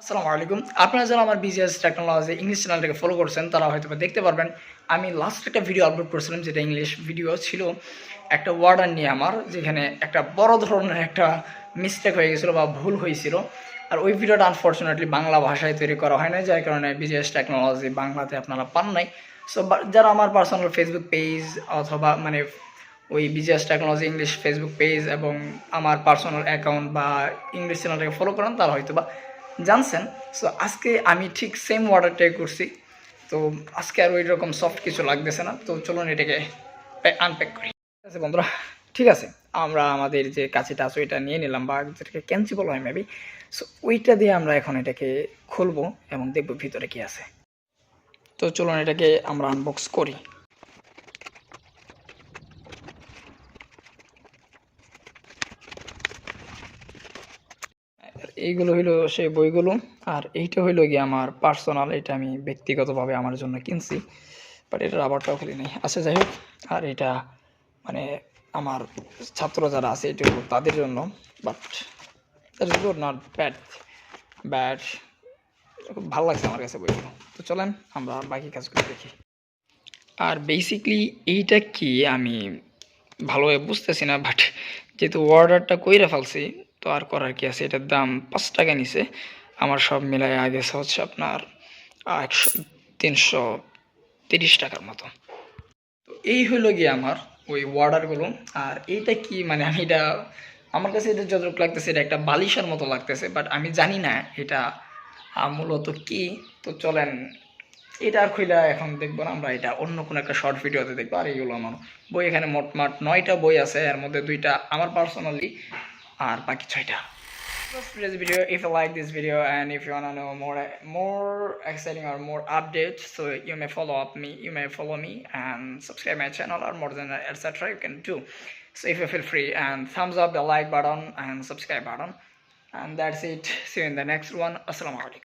আসসালামু আলাইকুম। আপনারা যারা আমার বিজিএস টেকনোলজি ইংলিশ চ্যানেলটাকে ফলো করছেন তারা হয়তো দেখতে পারবেন আমি লাস্ট একটা ভিডিও আপলোড করেছিলাম, যেটা ইংলিশ ভিডিও ছিল। একটা ওয়ার্ডার নিয়ে আমার, যেখানে একটা বড় ধরনের একটা মিস্টেক হয়ে গেছিলো বা ভুল হয়েছিল। আর ওই ভিডিওটা আনফর্চুনেটলি বাংলা ভাষায় তৈরি করা হয় না, যার কারণে বিজিএস টেকনোলজি বাংলাতে আপনারা পান নাই। সো যারা আমার পার্সোনাল ফেসবুক পেজ অথবা ওই BGS technology English Facebook page এবং আমার পার্সোনাল অ্যাকাউন্ট বা ইংলিশ চ্যানেলটাকে ফলো করেন তারা হয়তো বা জানছেন। সো আজকে আমি ঠিক সেম অর্ডারটাই করছি। তো আজকে আর ওই রকম সফট কিছু লাগতেছে না, তো চলুন এটাকে আনপ্যাক করি। ঠিক আছে বন্ধুরা, ঠিক আছে, আমরা আমাদের যে কাছেটা আছে ওইটা নিয়ে নিলাম, বা যেটাকে ক্যাঞ্চি বলা হয় মেবি। সো ওইটা দিয়ে আমরা এখন এটাকে খুলবো এবং দেখবো ভিতরে কি আছে। তো চলুন এটাকে আমরা আনবক্স করি। এইগুলো হইলো সেই বইগুলো, আর এইটা হইলো গিয়ে আমার পার্সোনাল, এটা আমি ব্যক্তিগতভাবে আমার জন্য কিনছি, বাট এটার রাবারটাও খুলি নেই। আচ্ছা যাই হোক, আর এটা মানে আমার ছাত্র যারা আছে এটা তাদের জন্য, but that is good, not bad bad. খুব ভালো লাগছে আমার কাছে বইগুলো। তো চলেন আমরা বাকি কাজগুলো দেখি। আর বেসিকলি এইটা কি আমি ভালোভাবে বুঝতেছি না, বাট যেহেতু অর্ডারটা কইরা ফেলছি তো আর করার কি আছে। এটার দাম 5 টাকা নিছে, আমার সব মিলায় আগে হচ্ছে আপনার 330 টাকার মতো। তো এই হইলো গিয়ে আমার ওই অর্ডারগুলো। আর এইটা কি আমি এটা, আমার কাছে এটা যতটুকু লাগতেছে এটা একটা বালিশের মতো লাগতেছে, বাট আমি জানি না এটা মূলত কি। তো চলেন এটা আর খুইলা এখন দেখবো না, আমরা এটা অন্য কোনো একটা শর্ট ভিডিওতে দেখবো। আর এইগুলো আমার বই, এখানে মোটমাট 9টা বই আছে, এর মধ্যে 2টা আমার পার্সোনালি আর বাকি 6টা। Today's video. If you like this video and if you wanna know more exciting or more updates, so you may follow me and subscribe my channel, or more than that, etc. You can do. So if you feel free, and thumbs up the like button and subscribe button, and that's it. See you in the next one. Assalamu alaikum.